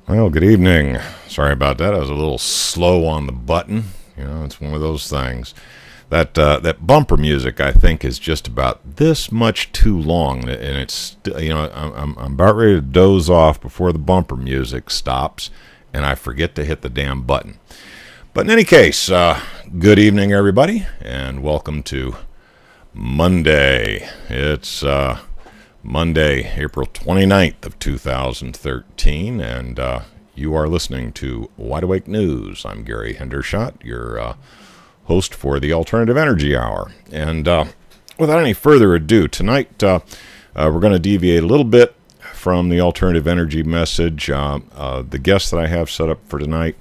Well, good evening. Sorry about that. I was a little slow on the button. It's one of those things. That bumper music, I think, is just about this much too long, and it's I'm about ready to doze off before the bumper music stops, and I forget to hit the damn button. But in any case, good evening, everybody, and welcome to Monday. It's Monday, April 29th of 2013, and you are listening to Wide Awake News. I'm Gary Hendershot, your host for the Alternative Energy Hour. And without any further ado, tonight we're going to deviate a little bit from the alternative energy message. The guest that I have set up for tonight,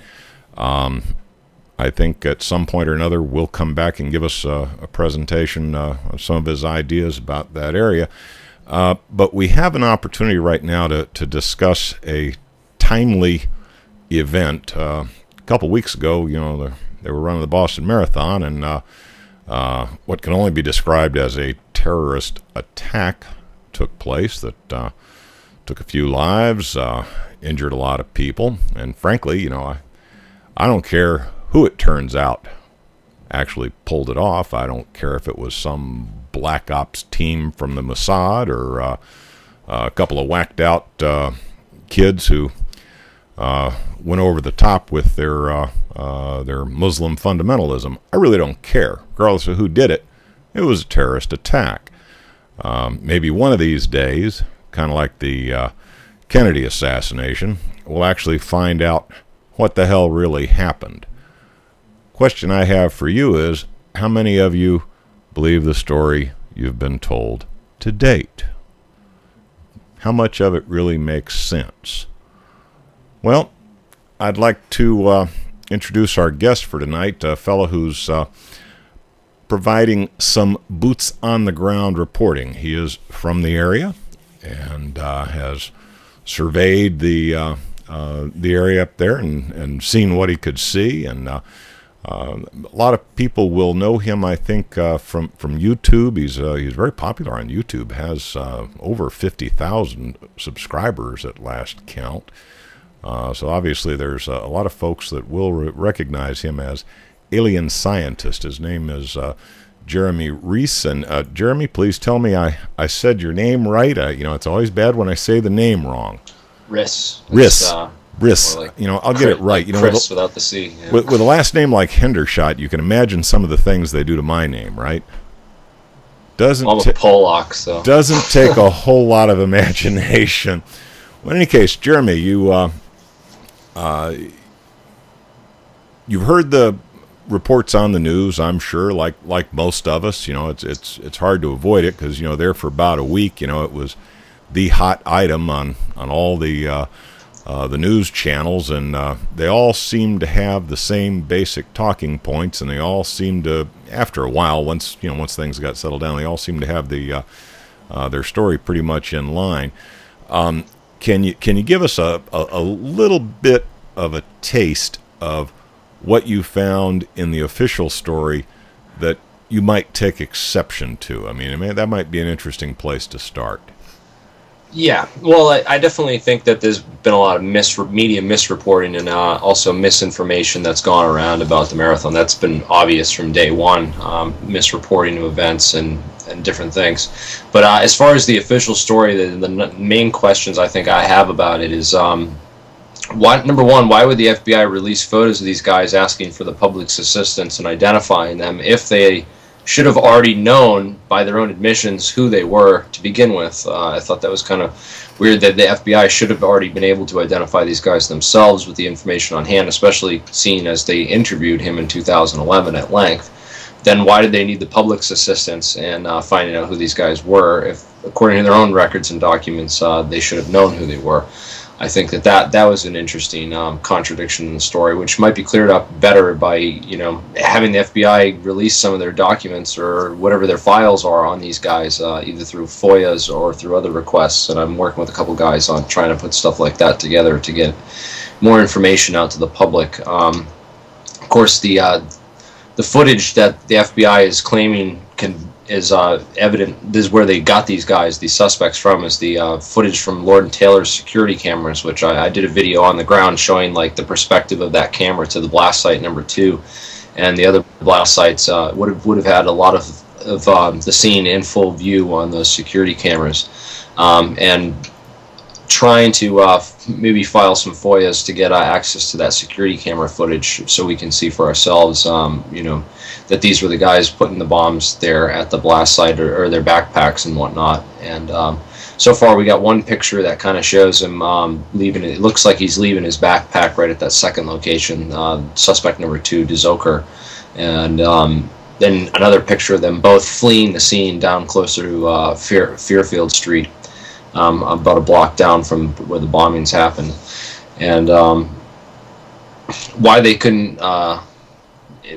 I think at some point or another will come back and give us a presentation of some of his ideas about that area. But we have an opportunity right now to discuss a timely event. A couple weeks ago, they were running the Boston Marathon, and what can only be described as a terrorist attack took place that took a few lives, injured a lot of people, and frankly, I don't care who it turns out actually pulled it off. I don't care if it was some black ops team from the Mossad or a couple of whacked out kids who went over the top with their Muslim fundamentalism. I really don't care. Regardless of who did it, it was a terrorist attack. Maybe one of these days, kind of like the Kennedy assassination, we'll actually find out what the hell really happened. Question I have for you is, how many of you believe the story you've been told to date? How much of it really makes sense? Well, I'd like to introduce our guest for tonight, a fellow who's providing some boots-on-the-ground reporting. He is from the area and has surveyed the area up there and seen what he could see, and a lot of people will know him, I think, from YouTube. He's very popular on YouTube, has over 50,000 subscribers at last count. So obviously there's a lot of folks that will recognize him as AlienScientist. His name is Jeremy Rys. And Jeremy, please tell me I said your name right. It's always bad when I say the name wrong. Rys. Rys. Rys, like I'll get it right. Like Chris without the C. Yeah. With a last name like Hendershot, you can imagine some of the things they do to my name, right? I'm a Pollock, so doesn't take a whole lot of imagination. Well, in any case, Jeremy, you've heard the reports on the news, I'm sure, like most of us. It's hard to avoid it because there for about a week, it was the hot item on all the news channels, and they all seem to have the same basic talking points, and they all seem to, after a while, once things got settled down, they all seem to have their story pretty much in line. Can you give us a little bit of a taste of what you found in the official story that you might take exception to? I mean, that might be an interesting place to start. Yeah, well, I definitely think that there's been a lot of media misreporting and also misinformation that's gone around about the marathon. That's been obvious from day one, misreporting of events and different things. But as far as the official story, the main questions I think I have about it is, number one, why would the FBI release photos of these guys asking for the public's assistance in identifying them if they should have already known by their own admissions who they were to begin with? I thought that was kind of weird that the FBI should have already been able to identify these guys themselves with the information on hand, especially seeing as they interviewed him in 2011 at length. Then why did they need the public's assistance in finding out who these guys were if, according to their own records and documents, they should have known who they were? I think that was an interesting contradiction in the story, which might be cleared up better by having the FBI release some of their documents or whatever their files are on these guys, either through FOIAs or through other requests. And I'm working with a couple guys on trying to put stuff like that together to get more information out to the public. Of course, the footage that the FBI is claiming is evident. This is where they got these suspects from, is the footage from Lord and Taylor's security cameras, which I did a video on the ground showing like the perspective of that camera to the blast site number 2, and the other blast sites would have had a lot of the scene in full view on those security cameras, and trying to maybe file some FOIAs to get access to that security camera footage so we can see for ourselves, that these were the guys putting the bombs there at the blast site, or their backpacks and whatnot. And so far we got one picture that kind of shows him leaving. It looks like he's leaving his backpack right at that second location, suspect number 2, DeZoker. And then another picture of them both fleeing the scene down closer to Fairfield Street, about a block down from where the bombings happened. And why they couldn't,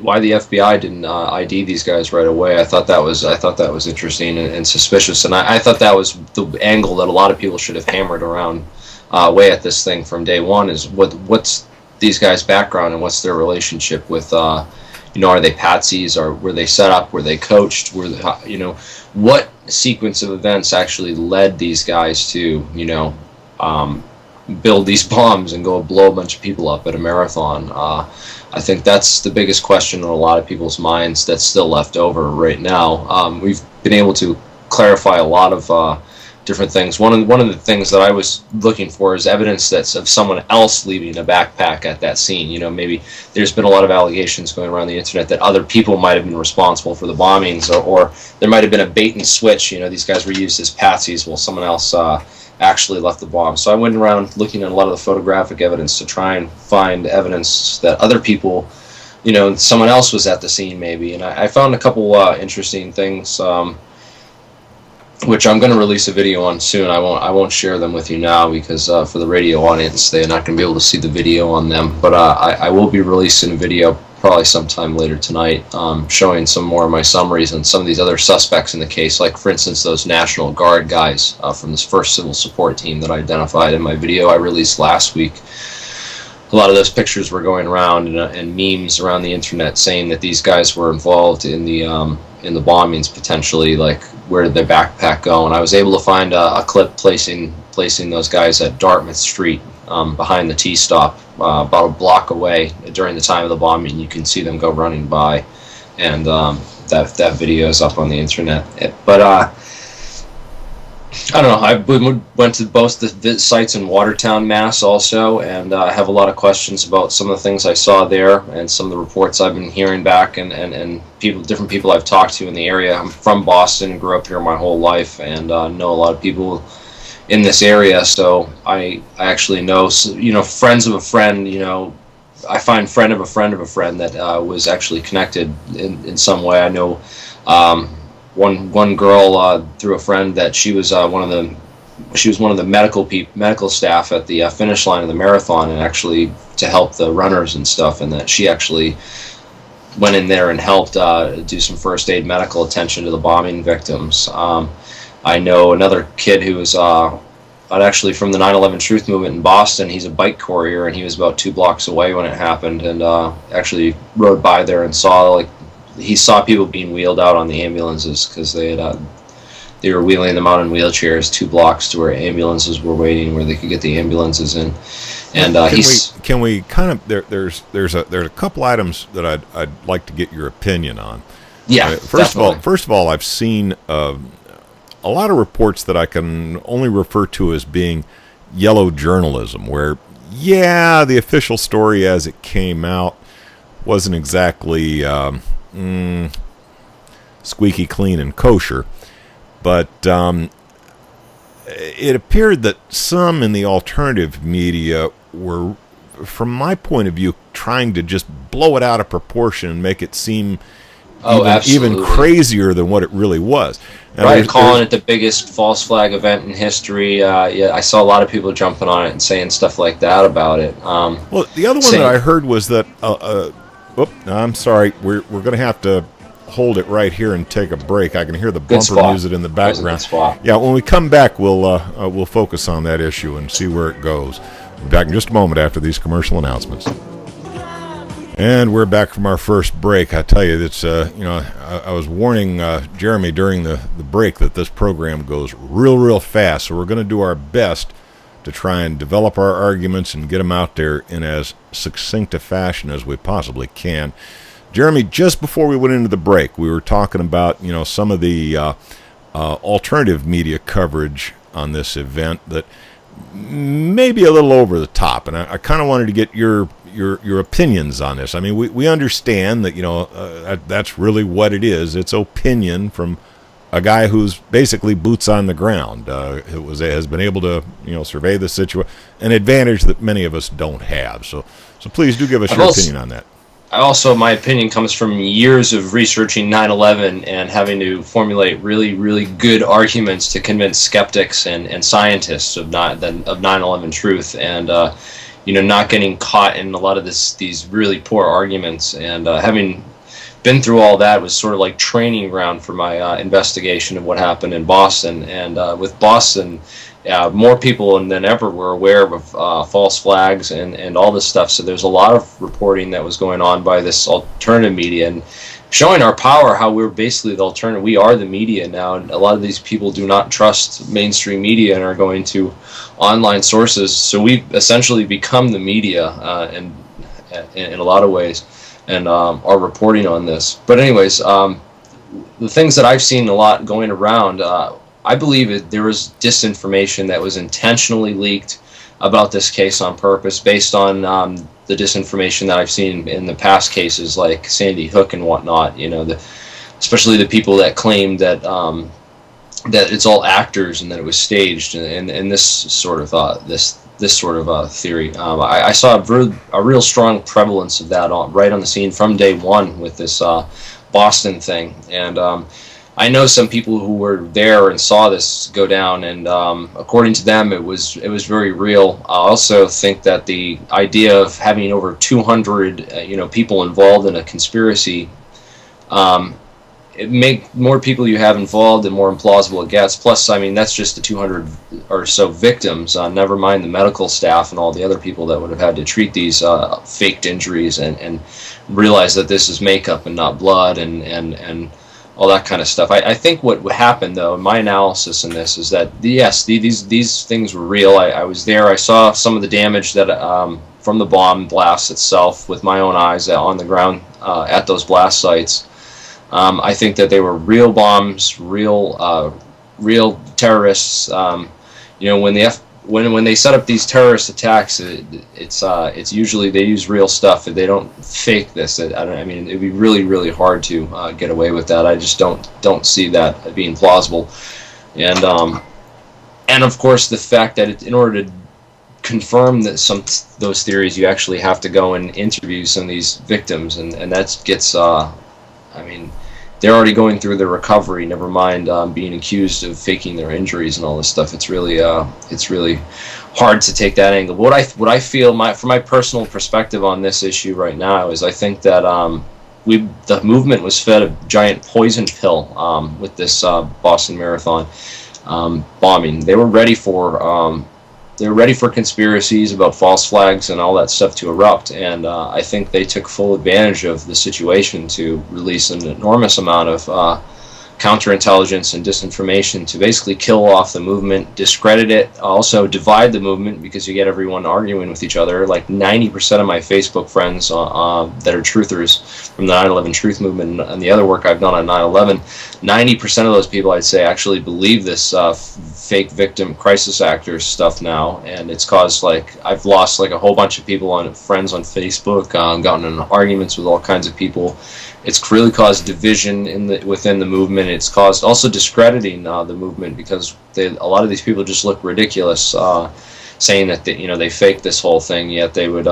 why the FBI didn't ID these guys right away, I thought that was interesting and suspicious. And I thought that was the angle that a lot of people should have hammered around way at this thing from day one, is what's these guys' background and what's their relationship with, are they patsies, or were they set up, were they coached, what sequence of events actually led these guys to, build these bombs and go blow a bunch of people up at a marathon. I think that's the biggest question in a lot of people's minds that's still left over right now. We've been able to clarify a lot of different things. One of the things that I was looking for is evidence that's of someone else leaving a backpack at that scene. Maybe there's been a lot of allegations going around the internet that other people might have been responsible for the bombings, or there might have been a bait and switch. These guys were used as patsies while someone else actually left the bomb. So I went around looking at a lot of the photographic evidence to try and find evidence that other people, someone else was at the scene maybe. And I found a couple interesting things, which I'm going to release a video on soon. I won't share them with you now because for the radio audience, they're not going to be able to see the video on them. But I will be releasing a video probably sometime later tonight, showing some more of my summaries on some of these other suspects in the case, like for instance those National Guard guys from this first civil support team that I identified in my video I released last week. A lot of those pictures were going around and memes around the internet saying that these guys were involved in the bombings potentially. Like, where did their backpack go? And I was able to find a clip placing those guys at Dartmouth Street, behind the T-stop, about a block away during the time of the bombing. You can see them go running by, and that video is up on the internet. But I don't know. I went to both the sites in Watertown, Mass. also, and I have a lot of questions about some of the things I saw there and some of the reports I've been hearing back, and different people I've talked to in the area. I'm from Boston, grew up here my whole life, and know a lot of people in this area. So I actually know, friends of a friend. I find friend of a friend of a friend that was actually connected in some way. I know. One girl through a friend that she was one of the medical staff at the finish line of the marathon, and actually to help the runners and stuff, and that she actually went in there and helped do some first aid medical attention to the bombing victims. I know another kid who was actually from the 9/11 Truth Movement in Boston. He's a bike courier, and he was about 2 blocks away when it happened, and actually rode by there and he saw people being wheeled out on the ambulances, because they were wheeling them out in wheelchairs 2 blocks to where ambulances were waiting, where they could get the ambulances in. And can we kind of there's a couple items that I'd like to get your opinion on. Yeah. First of all, I've seen a lot of reports that I can only refer to as being yellow journalism, where the official story as it came out wasn't exactly squeaky clean and kosher, but it appeared that some in the alternative media were, from my point of view, trying to just blow it out of proportion and make it seem even crazier than what it really was. Now, right, calling it the biggest false flag event in history. I saw a lot of people jumping on it and saying stuff like that about it. Well, the other one that I heard was that I'm sorry. We're going to have to hold it right here and take a break. I can hear the bumper music in the background. Yeah, when we come back, we'll focus on that issue and see where it goes. We'll be back in just a moment after these commercial announcements. And we're back from our first break. I tell you, it's I was warning Jeremy during the break that this program goes real fast. So we're going to do our best to try and develop our arguments and get them out there in as succinct a fashion as we possibly can. Jeremy, just before we went into the break, we were talking about some of the alternative media coverage on this event that may be a little over the top, and I kind of wanted to get your opinions on this. I mean, we understand that that's really what it is. It's opinion from a guy who's basically boots on the ground. Has been able to survey the situation, an advantage that many of us don't have. So please do give us your opinion on that. My opinion comes from years of researching 9/11 and having to formulate really good arguments to convince skeptics and scientists of 9/11 truth, and not getting caught in a lot of these really poor arguments. And having been through all that was sort of like training ground for my investigation of what happened in Boston. And with Boston, more people than ever were aware of false flags and all this stuff. So there's a lot of reporting that was going on by this alternative media and showing our power, how we're basically the alternative. We are the media now, and a lot of these people do not trust mainstream media and are going to online sources. So we've essentially become the media in a lot of ways, and are reporting on this. But anyways, the things that I've seen a lot going around, I believe there was disinformation that was intentionally leaked about this case on purpose, based on the disinformation that I've seen in the past cases like Sandy Hook and whatnot. Especially the people that claimed that that it's all actors and that it was staged, and this sort of theory. I saw a real strong prevalence of that right on the scene from day one with this Boston thing, and I know some people who were there and saw this go down, and according to them, it was very real. I also think that the idea of having over 200 people involved in a conspiracy, it make more people you have involved, the more implausible it gets. Plus, I mean, that's just the 200 or so victims. Never mind the medical staff and all the other people that would have had to treat these faked injuries and realize that this is makeup and not blood and all that kind of stuff. I think what happened, though, in my analysis in this, is that yes, these things were real. I was there. I saw some of the damage that from the bomb blast itself with my own eyes on the ground at those blast sites. I think that they were real bombs, real terrorists. When they set up these terrorist attacks, it's usually they use real stuff. They don't fake this. It'd be really hard to get away with that. I just don't see that being plausible. And of course the fact that in order to confirm that those theories, you actually have to go and interview some of these victims, and that gets. They're already going through their recovery. Never mind being accused of faking their injuries and all this stuff. It's really hard to take that angle. What I feel, from my personal perspective on this issue right now, is I think that the movement was fed a giant poison pill with this Boston Marathon bombing. They were ready for conspiracies about false flags and all that stuff to erupt, and I think they took full advantage of the situation to release an enormous amount of counterintelligence and disinformation to basically kill off the movement, discredit it, also divide the movement, because you get everyone arguing with each other. Like 90% of my Facebook friends that are truthers from the 9/11 truth movement and the other work I've done on 9/11, 90% of those people, I'd say, actually believe this fake victim crisis actors stuff now, and it's caused, I've lost a whole bunch of friends on Facebook, gotten in arguments with all kinds of people. It's really caused division within the movement. It's caused also discrediting the movement, because a lot of these people just look ridiculous, saying that they faked this whole thing, yet they would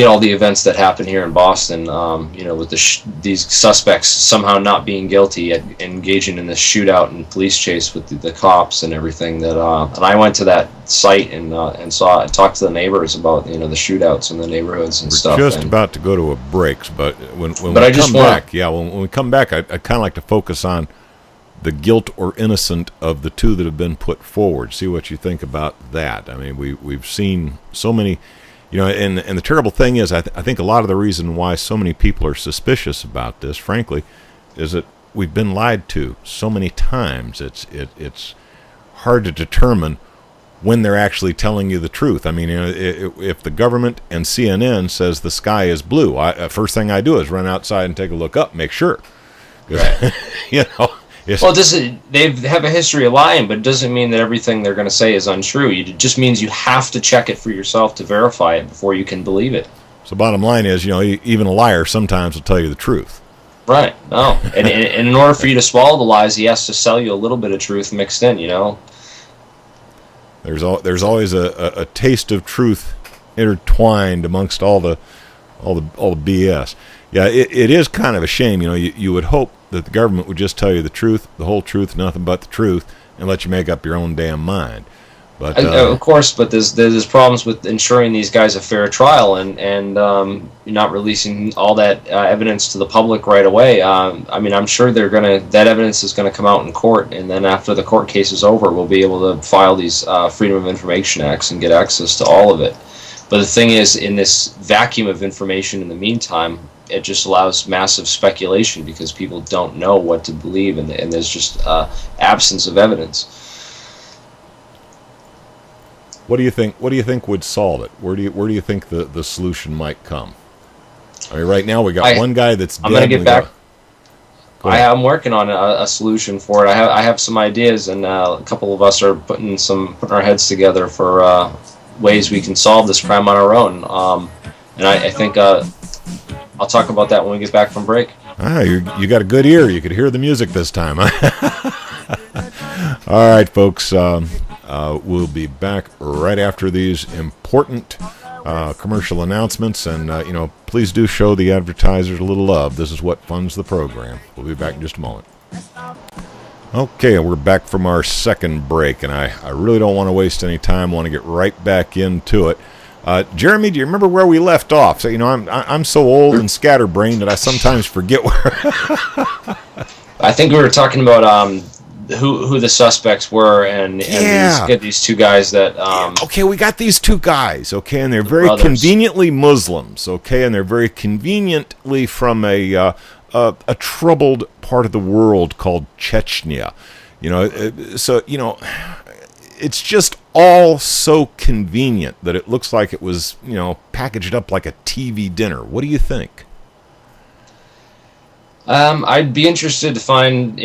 all the events that happened here in Boston, with these suspects somehow not being guilty, yet engaging in this shootout and police chase with the cops and everything. And I went to that site and talked to the neighbors about the shootouts in the neighborhoods and stuff. We're just about to go to a break, but when we come back, I'd kind of like to focus on the guilt or innocent of the two that have been put forward. See what you think about that. I mean, we've seen so many And the terrible thing is, I think a lot of the reason why so many people are suspicious about this, frankly, is that we've been lied to so many times. It's hard to determine when they're actually telling you the truth. I mean, if the government and CNN says the sky is blue, first thing I do is run outside and take a look up, make sure. Right. Well, they have a history of lying, but it doesn't mean that everything they're going to say is untrue. It just means you have to check it for yourself to verify it before you can believe it. So bottom line is, even a liar sometimes will tell you the truth. Right. No. And in order for you to swallow the lies, he has to sell you a little bit of truth mixed in, There's always a taste of truth intertwined amongst all the BS. Yeah, it is kind of a shame. You would hope that the government would just tell you the truth, the whole truth, nothing but the truth, and let you make up your own damn mind. But of course, but there's problems with ensuring these guys a fair trial and not releasing all that evidence to the public right away. I'm sure that evidence is gonna come out in court, and then after the court case is over, we'll be able to file these Freedom of Information Acts and get access to all of it. But the thing is, in this vacuum of information in the meantime, it just allows massive speculation because people don't know what to believe, and there's just absence of evidence. What do you think? What do you think would solve it? Where do you think the solution might come? I mean, right now we got one guy that's dead. I'm going to get back. I'm working on a solution for it. I have some ideas, and a couple of us are putting our heads together for ways we can solve this crime on our own. And I think I'll talk about that when we get back from break. You got a good ear. You could hear the music this time. All right, folks. We'll be back right after these important commercial announcements, and please do show the advertisers a little love. This is what funds the program. We'll be back in just a moment. Okay, we're back from our second break, and I really don't want to waste any time. I want to get right back into it. Jeremy, do you remember where we left off? So I'm so old and scatterbrained that I sometimes forget where. I think we were talking about who the suspects were, and these two guys that. Okay, we got these two guys. Okay, and they're very brothers. Conveniently Muslims. Okay, and they're very conveniently from a troubled part of the world called Chechnya. It's just all so convenient that it looks like it was, packaged up like a TV dinner. What do you think? I'd be interested to find,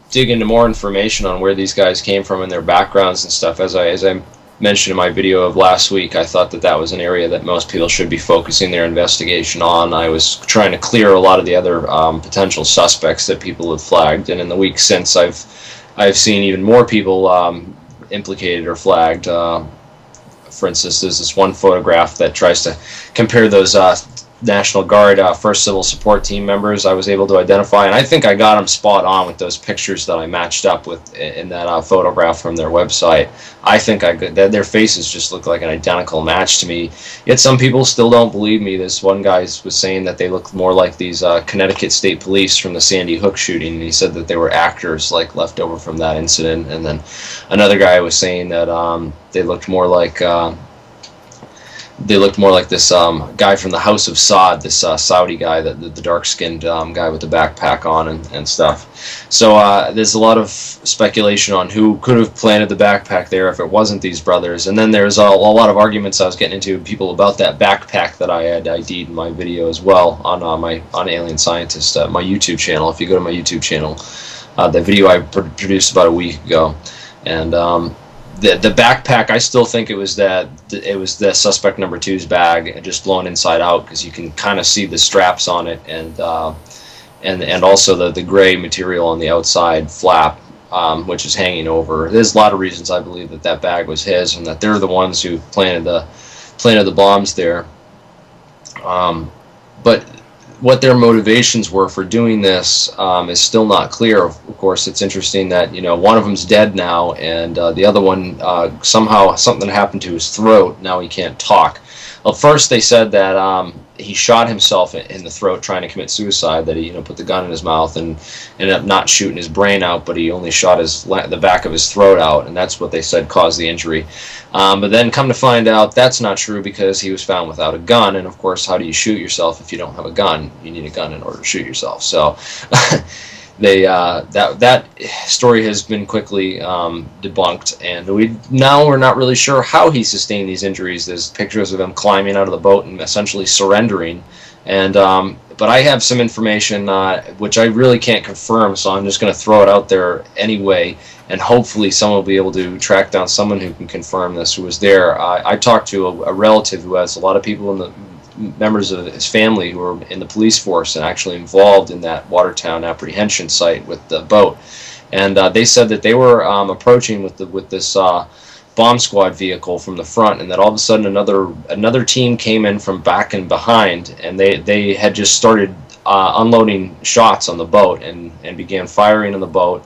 dig into more information on where these guys came from and their backgrounds and stuff. As I mentioned in my video of last week, I thought that was an area that most people should be focusing their investigation on. I was trying to clear a lot of the other potential suspects that people have flagged, and in the week since, I've seen even more people implicated or flagged. For instance, there's this one photograph that tries to compare those National Guard First Civil Support Team members I was able to identify, and I think I got them spot on with those pictures that I matched up with in that photograph from their website. I think their faces just look like an identical match to me, yet some people still don't believe me. This one guy was saying that they looked more like these Connecticut State Police from the Sandy Hook shooting, and he said that they were actors left over from that incident. And then another guy was saying that they looked more like this guy from the House of Saud, this Saudi guy, the dark-skinned guy with the backpack on and stuff. So there's a lot of speculation on who could have planted the backpack there if it wasn't these brothers. And then there's a lot of arguments I was getting into people about that backpack that I had ID'd in my video as well on AlienScientist, my YouTube channel. If you go to my YouTube channel, the video I produced about a week ago, and the backpack, I still think it was the suspect number 2's bag, just blown inside out, because you can kind of see the straps on it, and also the gray material on the outside flap, which is hanging over. There's a lot of reasons I believe that bag was his, and that they're the ones who planted the bombs there. But what their motivations were for doing this is still not clear. Of course, it's interesting that one of them's dead now, and the other one somehow something happened to his throat. Now he can't talk. Well, first they said that he shot himself in the throat trying to commit suicide, that he put the gun in his mouth and ended up not shooting his brain out, but he only shot the back of his throat out, and that's what they said caused the injury. But then come to find out that's not true, because he was found without a gun, and of course, how do you shoot yourself if you don't have a gun? You need a gun in order to shoot yourself. So that story has been quickly debunked, and we're not really sure how he sustained these injuries. There's pictures of him climbing out of the boat and essentially surrendering, and but I have some information which I really can't confirm, so I'm just going to throw it out there anyway, and hopefully someone will be able to track down someone who can confirm this, who was there. I talked to a relative who has a lot of people in the members of his family who were in the police force and actually involved in that Watertown apprehension site with the boat, and they said that they were approaching with this bomb squad vehicle from the front, and that all of a sudden another team came in from back and behind, and they had just started unloading shots on the boat and began firing on the boat.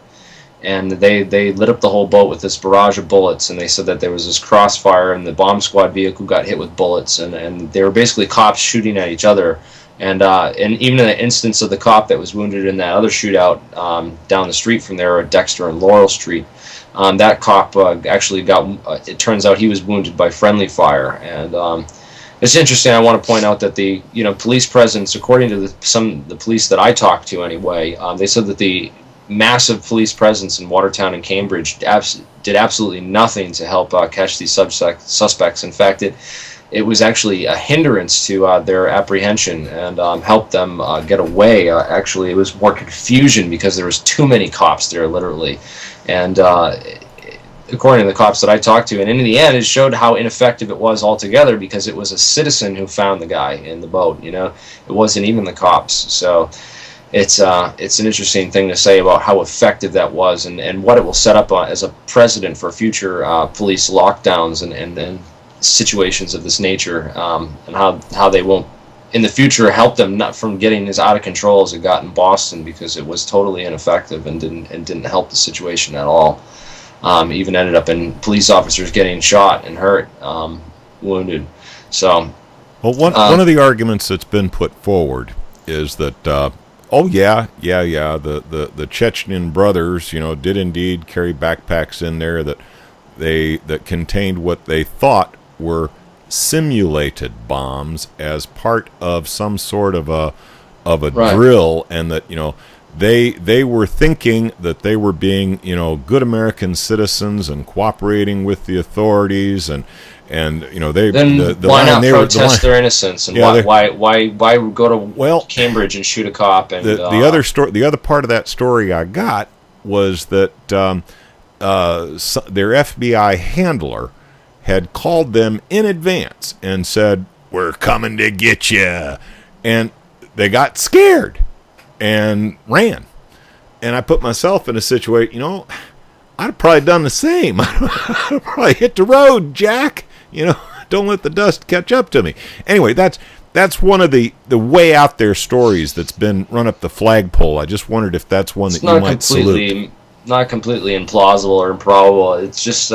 And they lit up the whole boat with this barrage of bullets, and they said that there was this crossfire, and the bomb squad vehicle got hit with bullets, and they were basically cops shooting at each other. And even in the instance of the cop that was wounded in that other shootout down the street from there at Dexter and Laurel Street, that cop actually it turns out he was wounded by friendly fire. And it's interesting. I want to point out that the police presence, according to the police that I talked to anyway, they said that the massive police presence in Watertown and Cambridge did absolutely nothing to help catch these suspects. In fact, it was actually a hindrance to their apprehension and helped them get away. Actually, it was more confusion because there was too many cops there, literally. And according to the cops that I talked to, and in the end, it showed how ineffective it was altogether, because it was a citizen who found the guy in the boat. It wasn't even the cops. So it's an interesting thing to say about how effective that was, and what it will set up as a precedent for future police lockdowns and situations of this nature, and how they won't in the future help them not from getting as out of control as it got in Boston, because it was totally ineffective and didn't help the situation at all. Even ended up in police officers getting shot and hurt, wounded. So, well, one of the arguments that's been put forward is that the Chechen brothers, did indeed carry backpacks in there that contained what they thought were simulated bombs as part of some sort of a right. drill, and that they were thinking that they were being good American citizens and cooperating with the authorities, and they then the why line not they protest their innocence, and why go to Cambridge and shoot a cop? And the other part of that story I got was that their FBI handler had called them in advance and said, "We're coming to get you," and they got scared and ran. And I put myself in a situation, I'd have probably done the same. I'd have probably hit the road, Jack. Don't let the dust catch up to me. Anyway, that's one of the way out there stories that's been run up the flagpole. I just wondered if that's one that you might salute. Not completely implausible or improbable. It's just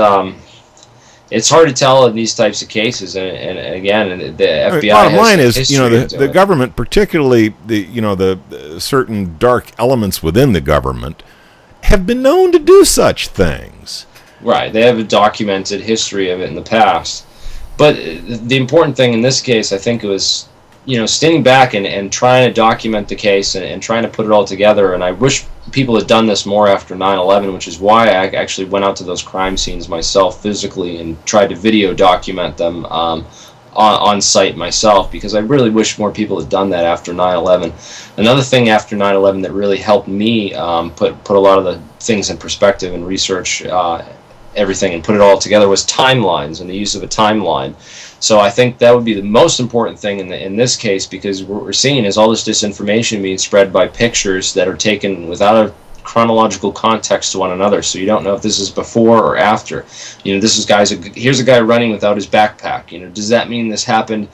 it's hard to tell in these types of cases, and again, the FBI. Bottom line is, the government, particularly the certain dark elements within the government, have been known to do such things. Right, they have a documented history of it in the past. But the important thing in this case, I think, was standing back and trying to document the case and trying to put it all together. And I wish people had done this more after 9/11, which is why I actually went out to those crime scenes myself physically and tried to video document them on site myself, because I really wish more people had done that after 9/11. Another thing after 9/11 that really helped me put a lot of the things in perspective and research everything and put it all together was timelines and the use of a timeline. So I think that would be the most important thing in this case, because what we're seeing is all this disinformation being spread by pictures that are taken without a chronological context to one another. So you don't know if this is before or after. Here's a guy running without his backpack. Does that mean this happened?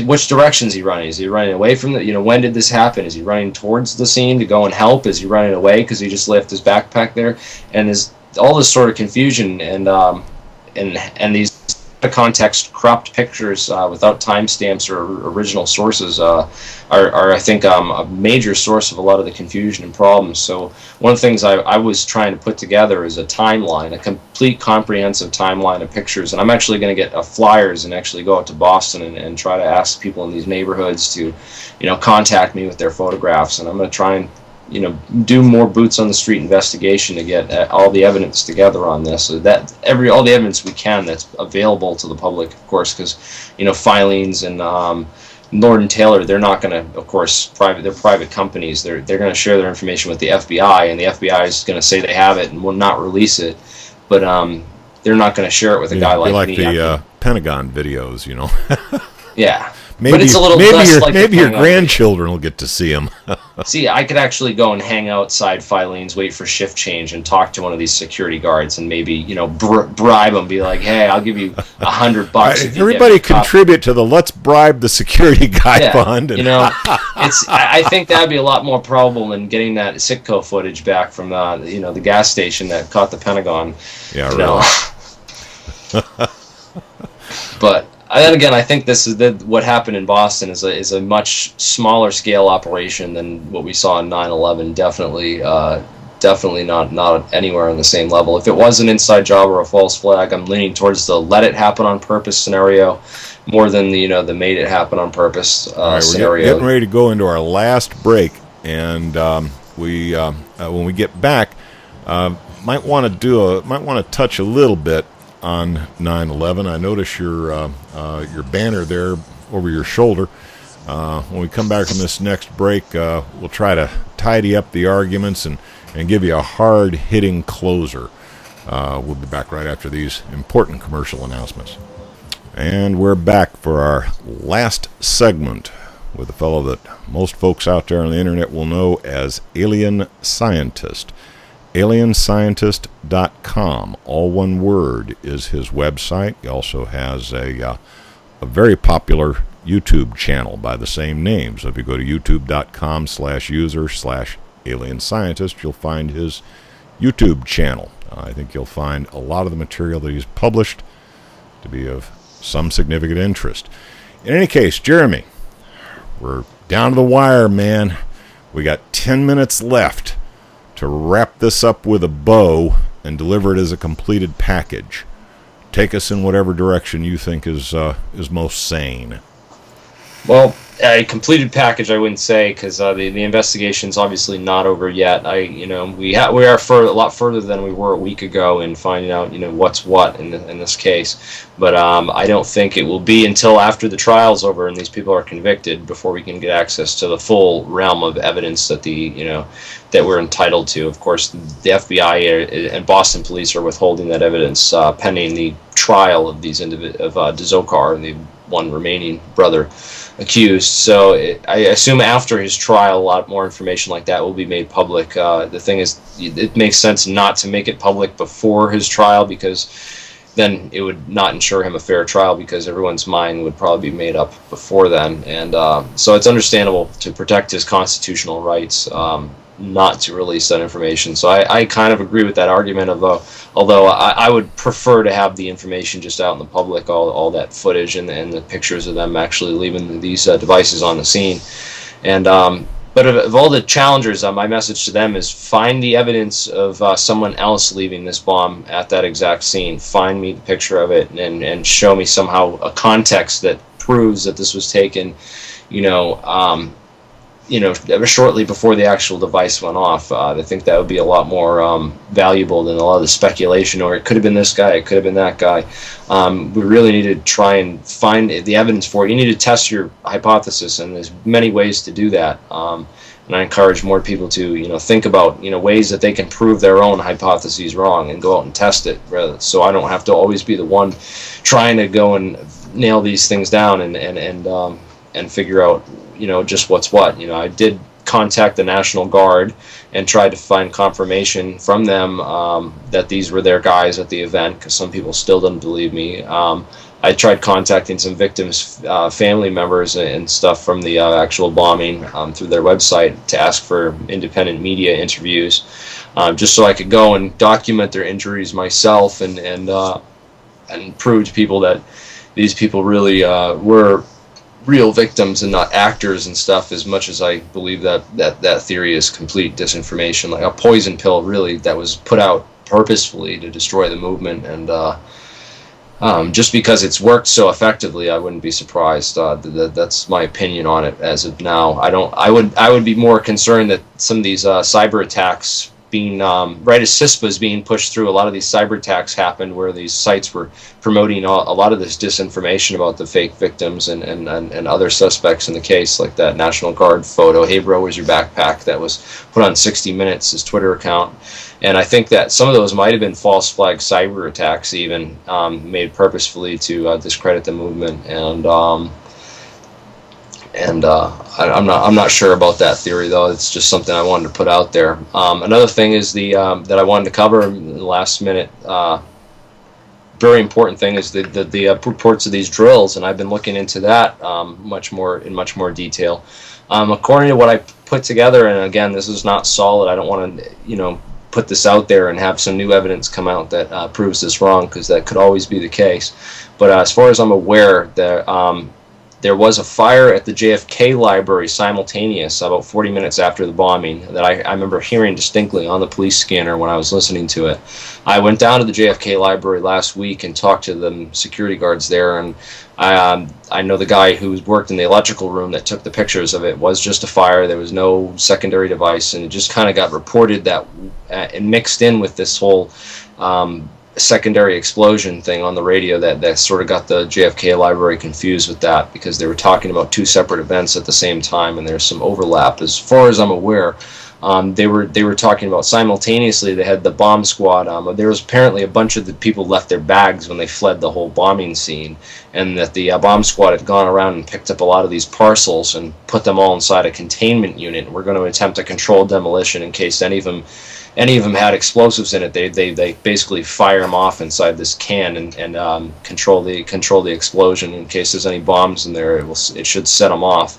Which direction is he running? Is he running away from when did this happen? Is he running towards the scene to go and help? Is he running away because he just left his backpack there? And there's all this sort of confusion and these context cropped pictures without timestamps or original sources are I think, a major source of a lot of the confusion and problems. So one of the things I was trying to put together is a timeline, a complete comprehensive timeline of pictures. And I'm actually going to get flyers and actually go out to Boston and try to ask people in these neighborhoods to, contact me with their photographs. And I'm going to try and do more boots on the street investigation to get all the evidence together on this, so that all the evidence we can that's available to the public, of course, because filings and Lord and Taylor, they're not going to, of course, they're private companies. They're going to share their information with the FBI, and the FBI is going to say they have it and will not release it, but they're not going to share it with a guy like me. The Pentagon videos, Yeah. Maybe, but it's a little maybe your grandchildren will get to see them. See, I could actually go and hang outside filings, wait for shift change, and talk to one of these security guards, and maybe bribe them, be like, "Hey, I'll give you $100." Everybody contribute to the "Let's bribe the security guy" fund. And I think that'd be a lot more probable than getting that Sitco footage back from the gas station that caught the Pentagon. Yeah, really. But. And then again, I think this is what happened in Boston is a much smaller scale operation than what we saw in 9/11. Definitely not anywhere on the same level. If it was an inside job or a false flag, I'm leaning towards the let it happen on purpose scenario more than the made it happen on purpose scenario. We're getting ready to go into our last break, and when we get back, might want to touch a little bit on 9/11. I notice your banner there over your shoulder. When we come back from this next break, we'll try to tidy up the arguments and give you a hard-hitting closer. We'll be back right after these important commercial announcements. And we're back for our last segment with a fellow that most folks out there on the internet will know as AlienScientist. AlienScientist.com, all one word, is his website. He also has a very popular YouTube channel by the same name. So if you go to youtube.com/user/AlienScientist, you'll find his YouTube channel. I think you'll find a lot of the material that he's published to be of some significant interest. In any case, Jeremy, we're down to the wire, man. We got 10 minutes left to wrap this up with a bow and deliver it as a completed package. Take us in whatever direction you think is most sane. Well, a completed package, I wouldn't say, because the investigation's obviously not over yet. We are a lot further than we were a week ago in finding out what's what in this case. But I don't think it will be until after the trial's over and these people are convicted before we can get access to the full realm of evidence that that we're entitled to. Of course, the FBI and Boston police are withholding that evidence pending the trial of these Dzhokhar, the one remaining brother accused. So I assume after his trial, a lot more information like that will be made public. The thing is, it makes sense not to make it public before his trial, because then it would not ensure him a fair trial, because everyone's mind would probably be made up before then. And so it's understandable to protect his constitutional rights not to release that information. So I kind of agree with that argument, although I would prefer to have the information just out in the public, all that footage and the pictures of them actually leaving these devices on the scene. And but of all the challengers, my message to them is find the evidence of someone else leaving this bomb at that exact scene. Find me the picture of it and show me somehow a context that proves that this was taken, shortly before the actual device went off. I think that would be a lot more valuable than a lot of the speculation, or it could have been this guy, it could have been that guy. We really need to try and find the evidence for it. You need to test your hypothesis, and there's many ways to do that. And I encourage more people to, think about, ways that they can prove their own hypotheses wrong and go out and test it, so I don't have to always be the one trying to go and nail these things down and figure out just what's what. I did contact the National Guard and tried to find confirmation from them that these were their guys at the event, because some people still didn't believe me. I tried contacting some victims' family members and stuff from the actual bombing through their website to ask for independent media interviews, just so I could go and document their injuries myself and and prove to people that these people really were real victims and not actors and stuff, as much as I believe that theory is complete disinformation, like a poison pill really that was put out purposefully to destroy the movement. And just because it's worked so effectively, I wouldn't be surprised. That's my opinion on it as of now. I would be more concerned that some of these cyber attacks being right as CISPA is being pushed through, a lot of these cyber attacks happened where these sites were promoting a lot of this disinformation about the fake victims and other suspects in the case, like that National Guard photo, "Hey bro, where's your backpack?" that was put on 60 Minutes, his Twitter account. And I think that some of those might have been false flag cyber attacks, even made purposefully to discredit the movement. I'm not sure about that theory, though. It's just something I wanted to put out there. Another thing is that I wanted to cover in the last minute. Very important thing is the reports of these drills, and I've been looking into that in much more detail. According to what I put together, and again, this is not solid. I don't want to put this out there and have some new evidence come out that proves this wrong, because that could always be the case. But as far as I'm aware, there was a fire at the JFK library simultaneous about 40 minutes after the bombing that I remember hearing distinctly on the police scanner when I was listening to it. I went down to the JFK library last week and talked to the security guards there, and I know the guy who worked in the electrical room that took the pictures of it. Was just a fire. There was no secondary device, and it just kind of got reported that and mixed in with this whole secondary explosion thing on the radio that sort of got the JFK library confused with that, because they were talking about two separate events at the same time, and there's some overlap. As far as I'm aware, they were talking about simultaneously. They had the bomb squad. There was apparently a bunch of the people left their bags when they fled the whole bombing scene, and that the bomb squad had gone around and picked up a lot of these parcels and put them all inside a containment unit. We're going to attempt a controlled demolition in case any of them had explosives in it. They basically fire them off inside this can and control the explosion. In case there's any bombs in there, it should set them off.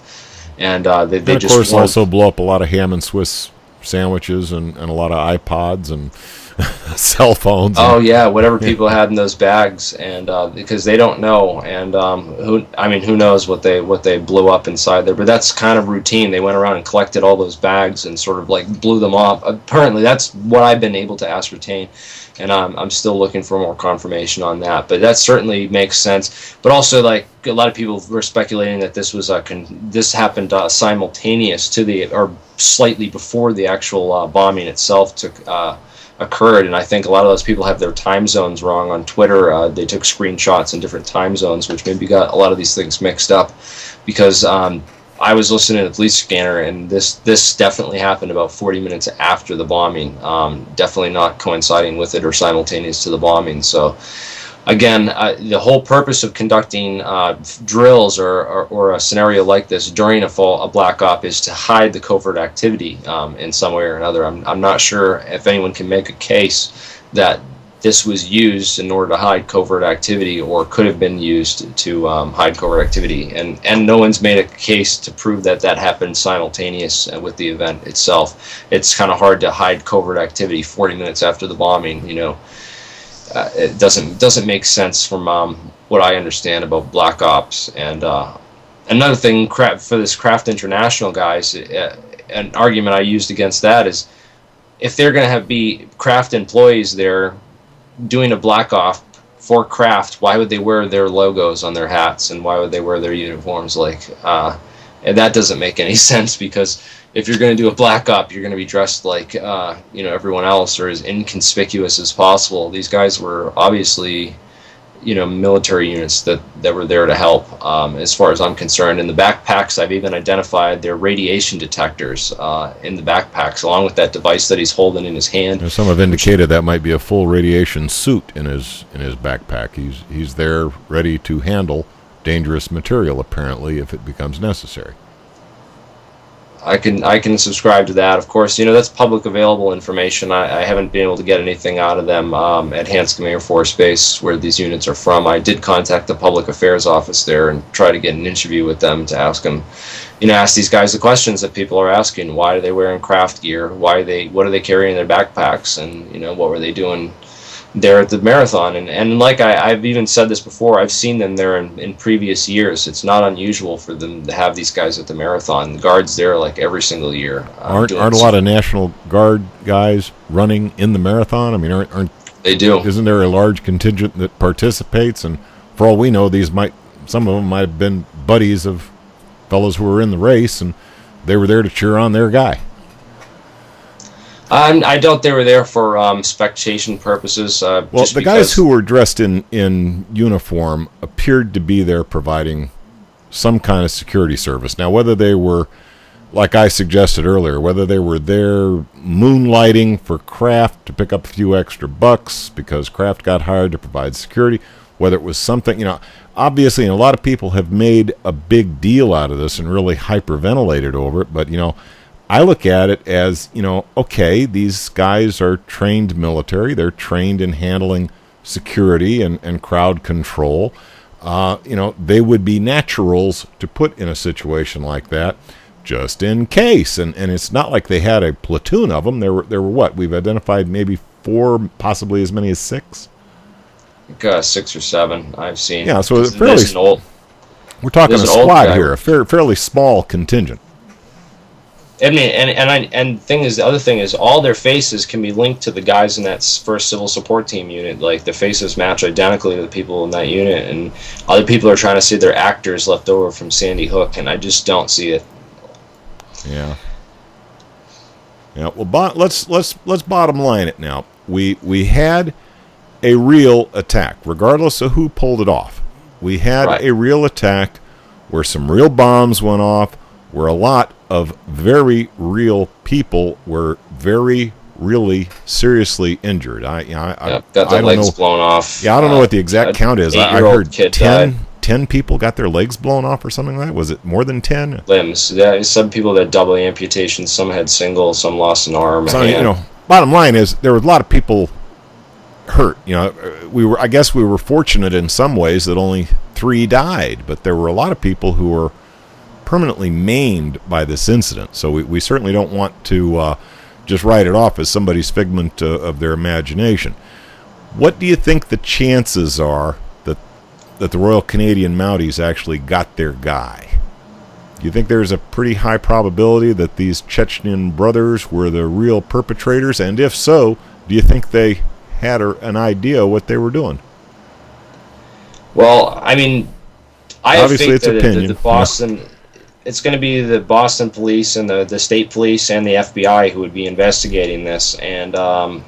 And they of just course also blow up a lot of ham and Swiss sandwiches and a lot of iPods and cell phones. Oh yeah, whatever people had in those bags, and because they don't know, and who knows what they blew up inside there? But that's kind of routine. They went around and collected all those bags and sort of like blew them off. Apparently, that's what I've been able to ascertain, and I'm still looking for more confirmation on that. But that certainly makes sense. But also, like, a lot of people were speculating that this was this happened simultaneous to or slightly before the actual bombing itself occurred, and I think a lot of those people have their time zones wrong on Twitter. They took screenshots in different time zones, which maybe got a lot of these things mixed up, because I was listening to the police scanner, and this definitely happened about 40 minutes after the bombing, definitely not coinciding with it or simultaneous to the bombing. So again, the whole purpose of conducting drills or a scenario like this during a black op is to hide the covert activity in some way or another. I'm not sure if anyone can make a case that this was used in order to hide covert activity, or could have been used to hide covert activity, and no one's made a case to prove that happened simultaneous with the event itself. It's kind of hard to hide covert activity 40 minutes after the bombing. It doesn't make sense from what I understand about black ops. And another thing for this Craft International guys, an argument I used against that is, if they're going to be Craft employees there doing a black op for Craft, why would they wear their logos on their hats, and why would they wear their uniforms? And that doesn't make any sense, because if you're going to do a black op, you're going to be dressed like everyone else, or as inconspicuous as possible. These guys were obviously military units that were there to help, as far as I'm concerned. In the backpacks, I've even identified their radiation detectors in the backpacks, along with that device that he's holding in his hand. And some have indicated that might be a full radiation suit in his backpack. He's there ready to handle dangerous material, apparently, if it becomes necessary. I can subscribe to that. Of course, that's public available information. I haven't been able to get anything out of them at Hanscom Air Force Base, where these units are from. I did contact the public affairs office there and try to get an interview with them to ask these guys the questions that people are asking. Why are they wearing craft gear? What are they carrying in their backpacks? And what were they doing there at the marathon. And like I've even said this before, I've seen them there in previous years. It's not unusual for them to have these guys at the marathon. The guards there like every single year. Aren't a lot of National Guard guys running in the marathon? I mean, aren't they do? Isn't there a large contingent that participates? And for all we know, some of them might have been buddies of fellows who were in the race, and they were there to cheer on their guy. I doubt they were there for spectation purposes. Well, the guys who were dressed in uniform appeared to be there providing some kind of security service. Now, whether they were, like I suggested earlier, whether they were there moonlighting for Kraft to pick up a few extra bucks because Kraft got hired to provide security, whether it was something, obviously, a lot of people have made a big deal out of this and really hyperventilated over it, but, I look at it as, okay, these guys are trained military. They're trained in handling security and crowd control. They would be naturals to put in a situation like that just in case. And it's not like they had a platoon of them. There were what? We've identified maybe 4, possibly as many as 6? 6 or 7 I've seen. Yeah, so we're talking a squad here, a fairly small contingent. I mean, and the other thing is, all their faces can be linked to the guys in that first civil support team unit. Like, the faces match identically to the people in that unit, and other people are trying to see their actors left over from Sandy Hook, and I just don't see it. Yeah. Yeah. Well, let's bottom line it now. We had a real attack, regardless of who pulled it off. We had a real attack where some real bombs went off, where a lot of very real people were very, really seriously injured. Got their legs blown off. Yeah, I don't know what the exact count is. I heard kid 10 people got their legs blown off or something like that. Was it more than 10? Limbs. Yeah, some people had double amputations. Some had single. Some lost an arm. So, bottom line is there were a lot of people hurt. I guess we were fortunate in some ways that only 3 died, but there were a lot of people who were permanently maimed by this incident. So we certainly don't want to just write it off as somebody's figment of their imagination. What do you think the chances are that the Royal Canadian Mounties actually got their guy? Do you think there's a pretty high probability that these Chechen brothers were the real perpetrators? And if so, do you think they had an idea what they were doing? Well, I mean, obviously think it's opinion. The Boston... It's going to be the Boston police and the state police and the FBI who would be investigating this. And, I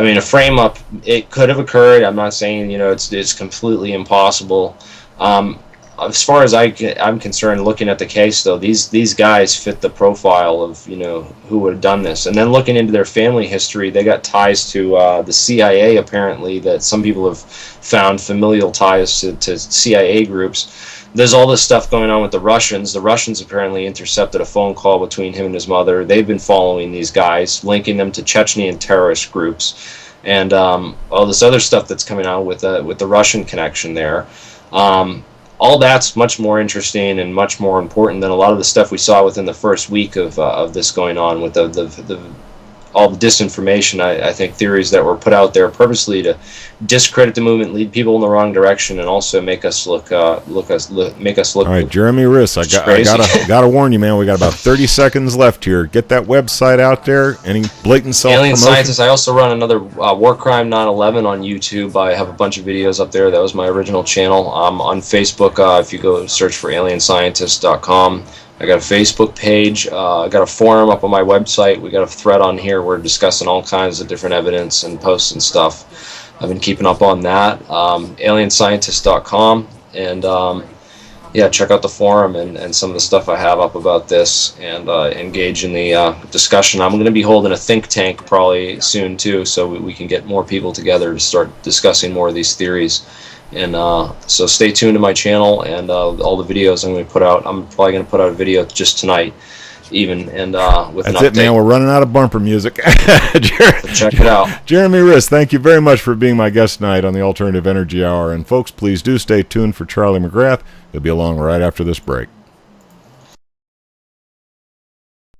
mean, a frame-up, it could have occurred. I'm not saying, it's completely impossible. As far as I'm concerned, looking at the case, though, these guys fit the profile of, who would have done this. And then looking into their family history, they got ties to the CIA, apparently, that some people have found familial ties to CIA groups. There's all this stuff going on with the Russians. The Russians apparently intercepted a phone call between him and his mother. They've been following these guys, linking them to Chechnyan terrorist groups, and all this other stuff that's coming out with the Russian connection there. All that's much more interesting and much more important than a lot of the stuff we saw within the first week of this going on with all the disinformation, I think, theories that were put out there purposely to discredit the movement, lead people in the wrong direction, and also make us look. All right, Jeremy Rys, I gotta warn you, man. We got about 30 seconds left here. Get that website out there. Any blatant self-promotion? AlienScientist. I also run another War Crime 9/11 on YouTube. I have a bunch of videos up there. That was my original channel. On Facebook, if you go search for AlienScientist.com. I got a Facebook page. I got a forum up on my website. We got a thread on here. We're discussing all kinds of different evidence and posts and stuff. I've been keeping up on that. AlienScientist.com. And check out the forum and some of the stuff I have up about this, and engage in the discussion. I'm going to be holding a think tank probably soon too, so we can get more people together to start discussing more of these theories. And so stay tuned to my channel and all the videos I'm going to put out. I'm probably going to put out a video just tonight, even, and with an update. That's it, man. We're running out of bumper music. So check it out. Jeremy Rys, thank you very much for being my guest tonight on the Alternative Energy Hour. And folks, please do stay tuned for Charlie McGrath. He'll be along right after this break.